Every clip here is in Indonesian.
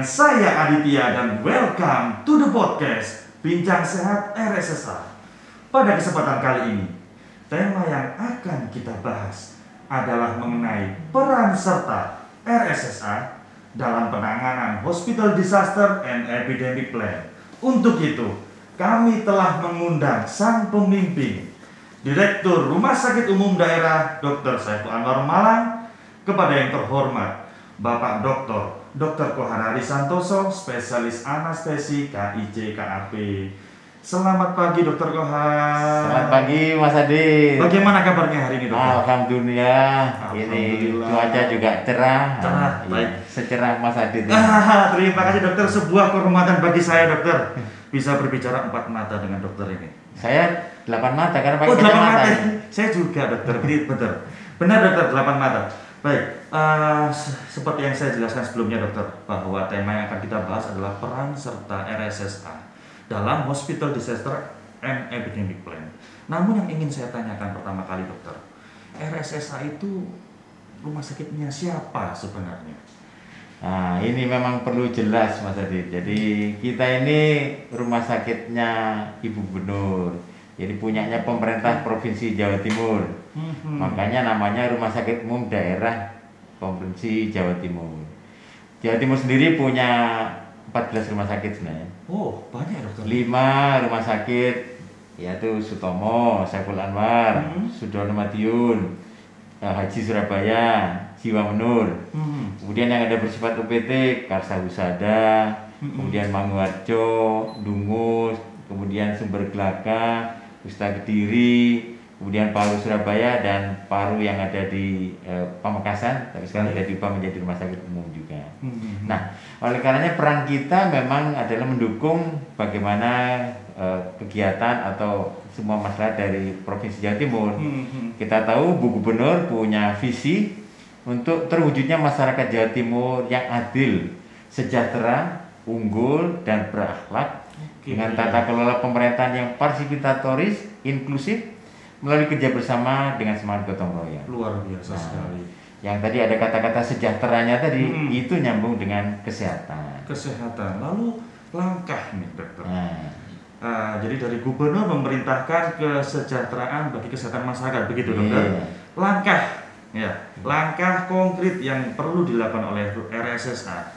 dengan saya Aditya dan welcome to the podcast Bincang Sehat RSSA. Pada kesempatan kali ini, tema yang akan kita bahas adalah mengenai peran serta RSSA dalam penanganan Hospital Disaster and Epidemic Plan. Untuk itu, kami telah mengundang sang pemimpin, Direktur Rumah Sakit Umum Daerah Dr. Saiful Anwar Malang, kepada yang terhormat Bapak Dr. Koharari Santoso, spesialis anestesi KIC KAP. Selamat pagi Dr. Kohar. Selamat pagi Mas Adi. Bagaimana kabarnya hari ini Dokter? Alhamdulillah. Ini cuaca juga cerah. Cerah, baik. Secerah Mas Adi. Terima kasih Dokter, sebuah kehormatan bagi saya Dokter bisa berbicara 4 mata dengan Dokter ini. Saya 8 mata karena pakai 8 kacamata. mata. Saya juga Dokter, benar Dokter, 8 mata. Baik, seperti yang saya jelaskan sebelumnya Dokter, bahwa tema yang akan kita bahas adalah peran serta RSSA dalam Hospital Disaster and Epidemic Plan. Namun yang ingin saya tanyakan pertama kali Dokter, RSSA itu rumah sakitnya siapa sebenarnya? Nah, ini memang perlu jelas Mas Adi. Jadi kita ini rumah sakitnya Ibu Gubernur. Jadi punyanya pemerintah Provinsi Jawa Timur. Makanya namanya Rumah Sakit Umum Daerah Provinsi Jawa Timur. Jawa Timur sendiri punya 14 rumah sakit sebenarnya. Oh, banyak Dokter. 5 rumah sakit, yaitu Sutomo, Saiful Anwar, Sudono Madiun, Haji Surabaya, Jiwa Menur. Kemudian yang ada bersifat UPT, Karsa Husada, kemudian Manguharjo, Dungus, kemudian Sumber Gelagah, Pusta Kediri, kemudian Paru Surabaya, dan Paru yang ada di Pamekasan, tapi sekarang sudah diubah menjadi rumah sakit umum juga. Nah, oleh karenanya peran kita memang adalah mendukung bagaimana kegiatan atau semua masalah dari Provinsi Jawa Timur. Kita tahu Bu Gubernur punya visi untuk terwujudnya masyarakat Jawa Timur yang adil, sejahtera, unggul, dan berakhlak dengan tata kelola pemerintahan yang partisipatoris, inklusif, melalui kerja bersama dengan semangat gotong royong. Luar biasa sekali. Yang tadi ada kata-kata sejahteranya tadi, itu nyambung dengan kesehatan. Kesehatan, lalu langkah nih Dokter. Jadi dari Gubernur memerintahkan kesejahteraan bagi kesehatan masyarakat, begitu Dokter. Langkah konkret yang perlu dilakukan oleh RSSA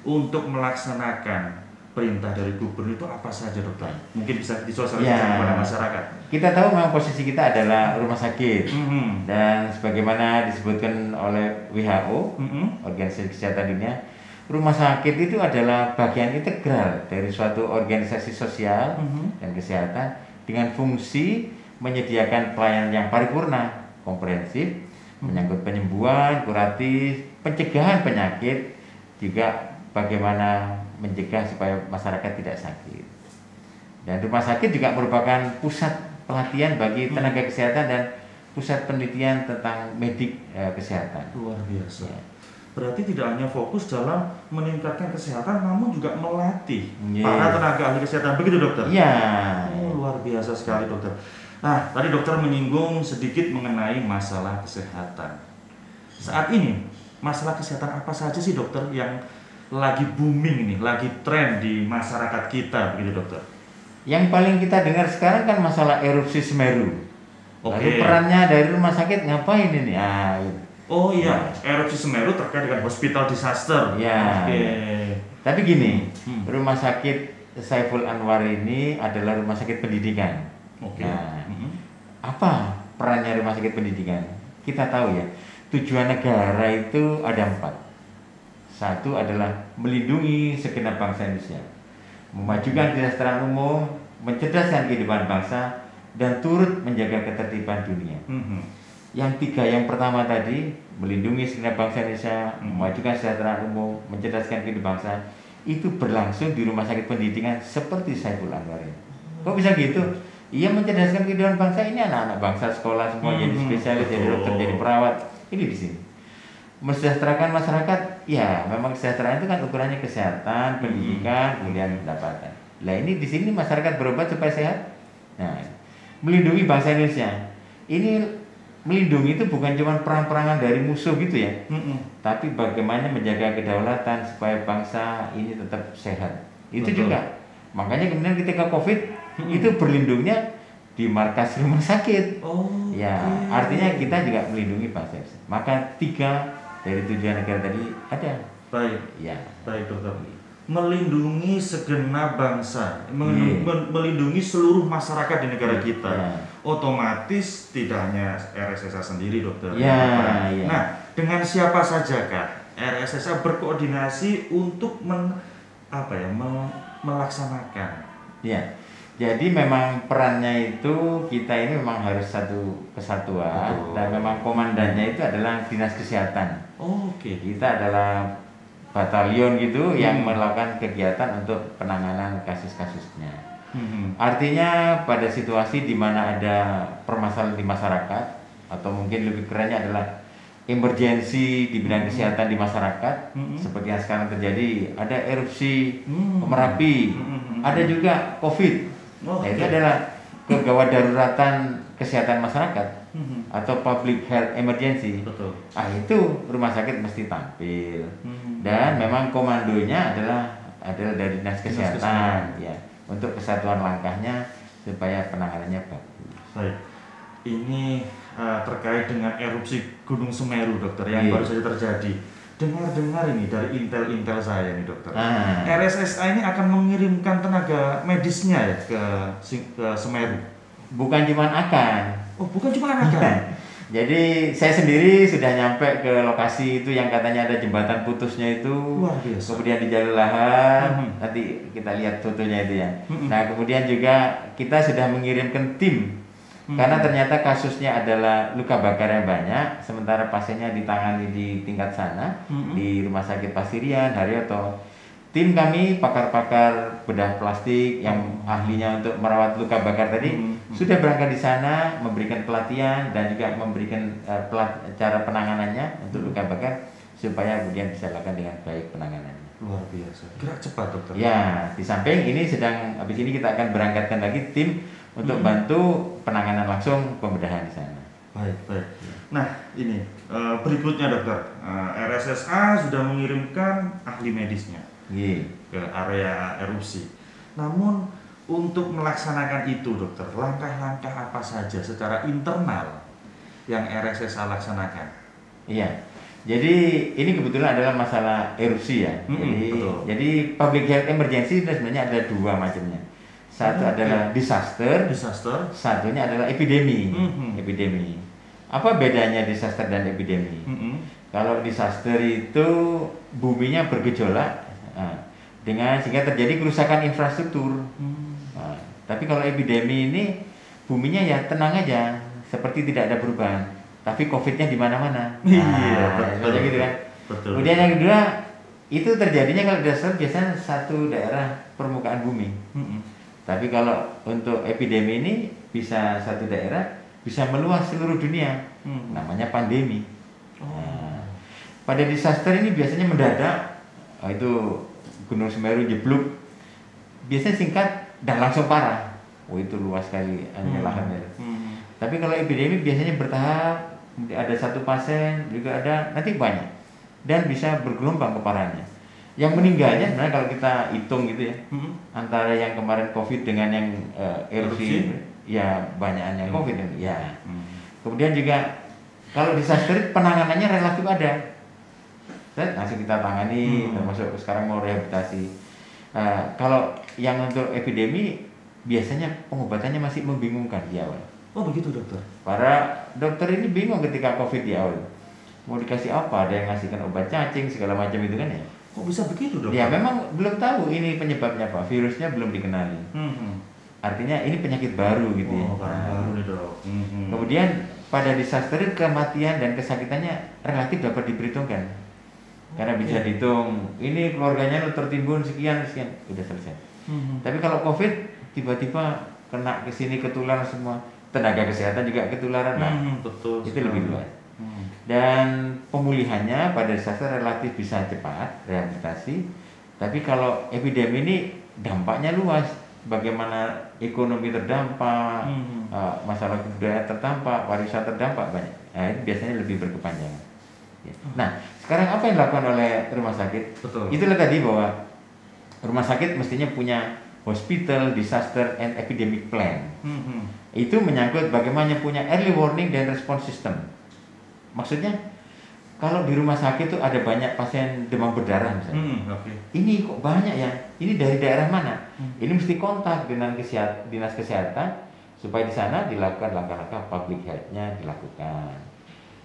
untuk melaksanakan perintah dari Gubernur itu apa saja Dokter? Mungkin bisa disosialisasikan kepada masyarakat. Kita tahu memang posisi kita adalah rumah sakit, dan sebagaimana disebutkan oleh WHO, Organisasi Kesehatan Dunia, rumah sakit itu adalah bagian integral dari suatu organisasi sosial dan kesehatan dengan fungsi menyediakan pelayanan yang paripurna, komprehensif, menyangkut penyembuhan, kuratif, pencegahan penyakit, juga bagaimana mencegah supaya masyarakat tidak sakit. Dan rumah sakit juga merupakan pusat pelatihan bagi tenaga kesehatan dan pusat penelitian tentang medik kesehatan. Luar biasa. Berarti tidak hanya fokus dalam meningkatkan kesehatan, namun juga melatih para tenaga ahli kesehatan, begitu Dokter? Iya. Luar biasa sekali Dokter. Nah, tadi Dokter menyinggung sedikit mengenai masalah kesehatan. Saat ini, masalah kesehatan apa saja sih Dokter yang lagi booming ini, lagi tren di masyarakat kita, begitu Dokter? Yang paling kita dengar sekarang kan masalah erupsi Semeru. Lalu perannya dari rumah sakit ngapain ini? Oh iya, erupsi Semeru terkait dengan hospital disaster. Ya. Tapi gini, rumah sakit Saiful Anwar ini adalah rumah sakit pendidikan. Apa perannya rumah sakit pendidikan? Kita tahu ya, tujuan negara itu ada 4. Satu adalah melindungi segenap bangsa Indonesia, memajukan kesejahteraan umum, mencerdaskan kehidupan bangsa, dan turut menjaga ketertiban dunia. Yang 3, yang pertama tadi, melindungi segenap bangsa Indonesia, memajukan kesejahteraan umum, mencerdaskan kehidupan bangsa, itu berlangsung di rumah sakit pendidikan seperti Saiful Anwar ini. Kok bisa gitu? Ia mencerdaskan kehidupan bangsa, ini anak-anak bangsa sekolah semua jadi spesialis, jadi dokter, jadi perawat. Ini di sini. Mensejahterakan masyarakat, ya memang kesejahteraan itu kan ukurannya kesehatan, pendidikan, kemudian pendapatan. Nah ini di sini masyarakat berobat supaya sehat. Nah, melindungi bangsa Indonesia. Ini melindungi itu bukan cuma perang-perangan dari musuh gitu ya, tapi bagaimana menjaga kedaulatan supaya bangsa ini tetap sehat. Itu Betul. juga. Makanya kemudian ketika COVID itu berlindungnya di markas rumah sakit. Ya, artinya kita juga melindungi bangsa. Maka 3 dari tujuan negara tadi ada. Baik. Ya. Baik dokter. Melindungi segenap bangsa, melindungi seluruh masyarakat di negara kita. Otomatis tidak hanya RSSA sendiri dokter. Nah, dengan siapa saja kah RSSA berkoordinasi untuk melaksanakan? Ya. Jadi memang perannya itu kita ini memang harus satu kesatuan. Betul. Dan memang komandannya itu adalah dinas kesehatan. Kita adalah batalion gitu yang melakukan kegiatan untuk penanganan kasus-kasusnya. Artinya pada situasi di mana ada permasalahan di masyarakat atau mungkin lebih kerennya adalah emergensi di bidang kesehatan di masyarakat, seperti yang sekarang terjadi, ada erupsi Merapi, ada juga COVID. Itu adalah kegawat daruratan kesehatan masyarakat atau public health emergency. Betul. Itu rumah sakit mesti tampil. Dan memang komandonya adalah dari dinas kesehatan, ya, untuk kesatuan langkahnya supaya penanganannya bagus. Baik. Ini terkait dengan erupsi Gunung Semeru dokter yang baru saja terjadi. Dengar-dengar ini dari intel saya nih dokter. RSSA ini akan mengirimkan tenaga medisnya ya ke Semeru. Bukan cuma akan. Bukan cuma akan. Jadi saya sendiri sudah nyampe ke lokasi itu yang katanya ada jembatan putusnya itu. Luar biasa. Kemudian di jalur lahar, nanti kita lihat fotonya itu ya. Nah kemudian juga kita sudah mengirimkan tim. Karena ternyata kasusnya adalah luka bakar yang banyak, sementara pasiennya ditangani di tingkat sana, di Rumah Sakit Pasirian, Haryoto. Tim kami, pakar-pakar bedah plastik yang ahlinya untuk merawat luka bakar tadi, sudah berangkat di sana, memberikan pelatihan dan juga memberikan cara penanganannya untuk luka bakar, supaya kemudian bisa dilakukan dengan baik penanganannya. Luar biasa. Gerak cepat dokter. Ya, di samping ini habis ini kita akan berangkatkan lagi tim untuk bantu penanganan langsung pembedahan di sana. Baik. Nah, ini berikutnya dokter, RSSA sudah mengirimkan ahli medisnya ke area erupsi. Namun untuk melaksanakan itu dokter, langkah-langkah apa saja secara internal yang RSSA laksanakan? Iya. Jadi ini kebetulan adalah masalah erupsi ya. Jadi public health emergency sebenarnya ada 2 macamnya. Satu adalah disaster, satunya adalah epidemi. Apa bedanya disaster dan epidemi? Kalau disaster itu buminya bergejolak, sehingga terjadi kerusakan infrastruktur. Tapi kalau epidemi ini buminya ya tenang aja, seperti tidak ada perubahan. Tapi COVID-nya di mana-mana. Betul gitu kan. Betul. Kemudian yang kedua, itu terjadinya kalau disaster biasanya satu daerah permukaan bumi. Tapi kalau untuk epidemi ini bisa satu daerah bisa meluas seluruh dunia, namanya pandemi. Pada disaster ini biasanya mendadak, itu Gunung Semeru jeblok, biasanya singkat dan langsung parah. Itu luas sekali lahannya. Tapi kalau epidemi biasanya bertahap, ada satu pasien juga ada, nanti banyak dan bisa bergelombang keparahannya. Yang meninggalnya sebenarnya kalau kita hitung gitu ya, antara yang kemarin COVID dengan yang erupsi, ya banyakan yang COVID ya. Kemudian juga kalau disaster penanganannya relatif ada, langsung kita tangani, termasuk sekarang mau rehabilitasi. Kalau yang untuk epidemi biasanya pengobatannya masih membingungkan di awal. Begitu dokter. Para dokter ini bingung ketika COVID di awal. Mau dikasih apa? Ada yang ngasihkan obat cacing segala macam itu kan ya. Kok bisa begitu dokter? Ya memang belum tahu ini penyebabnya apa, virusnya belum dikenali. Artinya ini penyakit baru gitu ya. Baru nih dok. Kemudian pada disaster kematian dan kesakitannya relatif dapat diperhitungkan. Karena bisa dihitung, ini keluarganya tertimbun sekian, udah selesai. Tapi kalau COVID tiba-tiba kena ke sini ketularan semua, tenaga kesehatan juga ketularan, betul. Itu lebih luas. Dan pemulihannya pada disaster relatif bisa cepat, rehabilitasi. Tapi kalau epidemi ini dampaknya luas, bagaimana ekonomi terdampak, masalah kebudayaan terdampak, pariwisata terdampak banyak. Nah, itu biasanya lebih berkepanjangan. Ya. Nah, sekarang apa yang dilakukan oleh rumah sakit? Betul. Itulah tadi bahwa rumah sakit mestinya punya hospital disaster and epidemic plan. Itu menyangkut bagaimana punya early warning dan response system. Maksudnya kalau di rumah sakit itu ada banyak pasien demam berdarah misalnya. Ini kok banyak ya? Ini dari daerah mana? Ini mesti kontak dengan dinas kesehatan supaya di sana dilakukan langkah-langkah public health-nya dilakukan.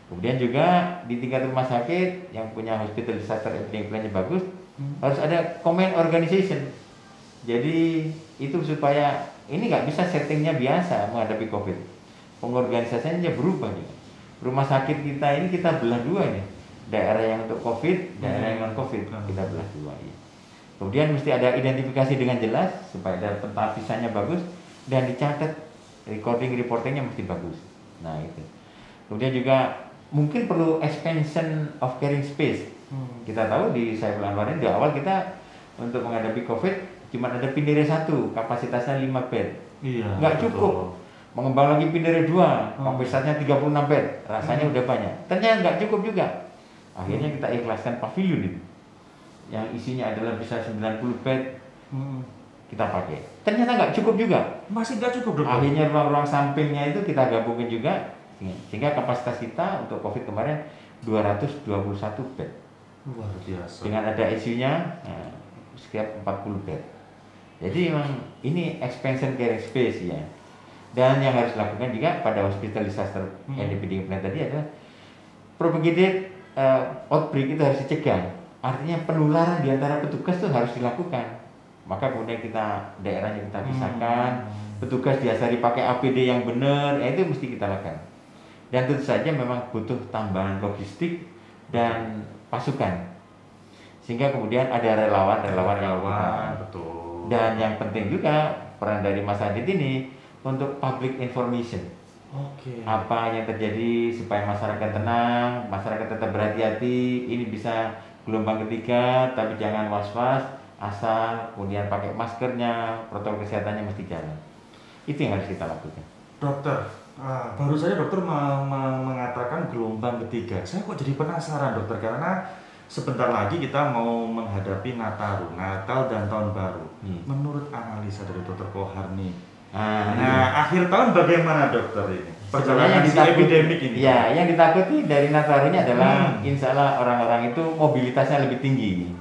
Kemudian juga di tingkat rumah sakit yang punya hospital disaster epidemic plan-nya bagus, harus ada command organization. Jadi itu supaya ini nggak bisa settingnya biasa menghadapi COVID. Pengorganisasiannya berubah juga. Rumah sakit kita ini kita belah dua nih, daerah yang untuk COVID, daerah yang non COVID kita belah dua. Ya. Kemudian mesti ada identifikasi dengan jelas supaya ada pentapisannya bagus dan dicatat. Reportingnya mesti bagus. Nah itu. Kemudian juga mungkin perlu expansion of caring space. Kita tahu di Saiful Anwar ini di awal kita untuk menghadapi COVID cuma ada Pinere 1, kapasitasnya 5 bed. Iya. Nggak cukup. Mengembang lagi Pinere 2, kapasitasnya 36 bed. Rasanya udah banyak. Ternyata nggak cukup juga. Akhirnya kita ikhlaskan pavilion itu. Yang isinya adalah bisa 90 bed. Kita pakai. Ternyata nggak cukup juga. Masih nggak cukup, Dokter. Akhirnya ruang-ruang sampingnya itu kita gabungin juga, sehingga kapasitas kita untuk COVID kemarin 221 bed. Luar biasa. Dengan ada ICU-nya sekitar 40 bed. Jadi memang ini expansion caring space ya. Dan yang harus dilakukan juga pada hospital disaster and epidemic plan tadi adalah propagated outbreak itu harus dicegah. Artinya penularan di antara petugas itu harus dilakukan. Maka kemudian kita daerahnya kita pisahkan, petugas diasari pakai APD yang benar, ya itu mesti kita lakukan. Dan tentu saja memang butuh tambahan logistik dan pasukan, sehingga kemudian ada relawan yang betul. Dan yang penting juga peran dari Mas Adit ini untuk public information. Apa yang terjadi supaya masyarakat tenang, masyarakat tetap berhati-hati. Ini bisa gelombang ketiga, tapi jangan was-was. Asal kemudian pakai maskernya, protokol kesehatannya mesti jalan. Itu yang harus kita lakukan. Dokter, baru saja dokter mengatakan gelombang ketiga. Saya kok jadi penasaran, dokter, karena sebentar lagi kita mau menghadapi Natal dan Tahun Baru. Menurut analisa dari Dokter Kohar nih, akhir tahun bagaimana, dokter ini? Perjalanan epidemik ini. Ya, yang ditakuti dari Natal ini adalah insya Allah orang-orang itu mobilitasnya lebih tinggi.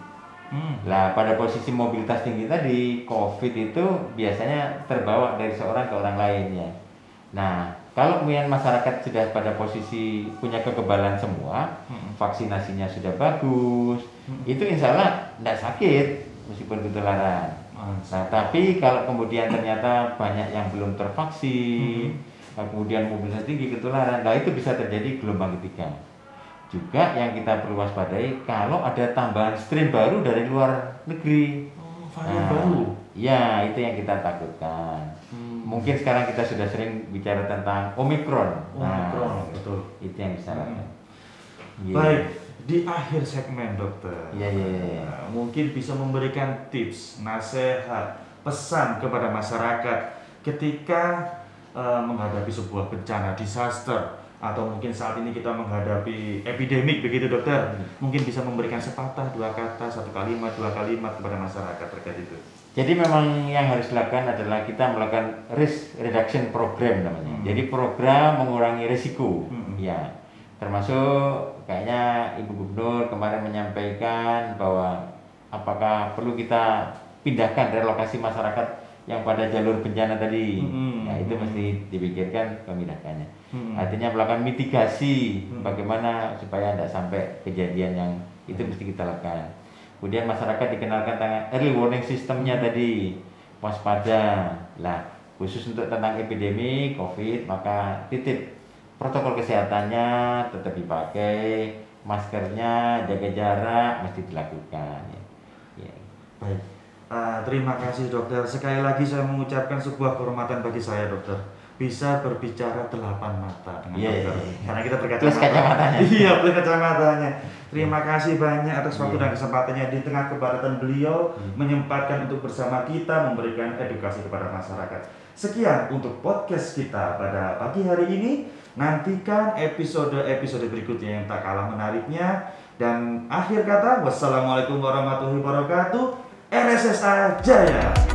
Lah pada posisi mobilitas tinggi tadi, COVID itu biasanya terbawa dari seorang ke orang lainnya. Nah, kalau kemudian masyarakat sudah pada posisi punya kekebalan semua, vaksinasinya sudah bagus, itu insya Allah tidak sakit meskipun ketularan. Nah, tapi kalau kemudian ternyata banyak yang belum tervaksin, kemudian mobilitas tinggi ketularan, nah itu bisa terjadi gelombang ketiga. Juga yang kita perlu waspadai kalau ada tambahan strain baru dari luar negeri. Varian baru? Ya, itu yang kita takutkan. Mungkin sekarang kita sudah sering bicara tentang Omicron. Betul. Itu yang bisa lakukan. Baik, di akhir segmen, dokter. Iya. Mungkin bisa memberikan tips, nasihat, pesan kepada masyarakat ketika menghadapi sebuah bencana, disaster, atau mungkin saat ini kita menghadapi epidemik, begitu, dokter. Mungkin bisa memberikan sepatah, dua kata, satu kalimat, dua kalimat kepada masyarakat terkait itu. Jadi memang yang harus dilakukan adalah kita melakukan risk reduction program namanya. Jadi program mengurangi risiko. Ya, termasuk kayaknya Ibu Gubernur kemarin menyampaikan bahwa apakah perlu kita pindahkan relokasi masyarakat yang pada jalur bencana tadi. Nah, itu mesti dipikirkan pemindahkannya. Artinya melakukan mitigasi bagaimana supaya tidak sampai kejadian yang itu mesti kita lakukan. Kemudian masyarakat dikenalkan tentang early warning sistemnya tadi, waspada. Lah, khusus untuk tentang epidemi COVID, maka titip protokol kesehatannya tetap dipakai, maskernya, jaga jarak mesti dilakukan. Ya. Baik. Terima kasih, dokter. Sekali lagi saya mengucapkan sebuah kehormatan bagi saya, dokter. Bisa berbicara 8 mata dengan dokter. Karena kita berkacamata. Plus kacamatanya. Iya, plus kacamatanya. Terima kasih banyak atas waktu dan kesempatannya di tengah kepadatan beliau menyempatkan untuk bersama kita memberikan edukasi kepada masyarakat. Sekian untuk podcast kita pada pagi hari ini. Nantikan episode-episode berikutnya yang tak kalah menariknya. Dan akhir kata, wassalamualaikum warahmatullahi wabarakatuh. RSSA Jaya.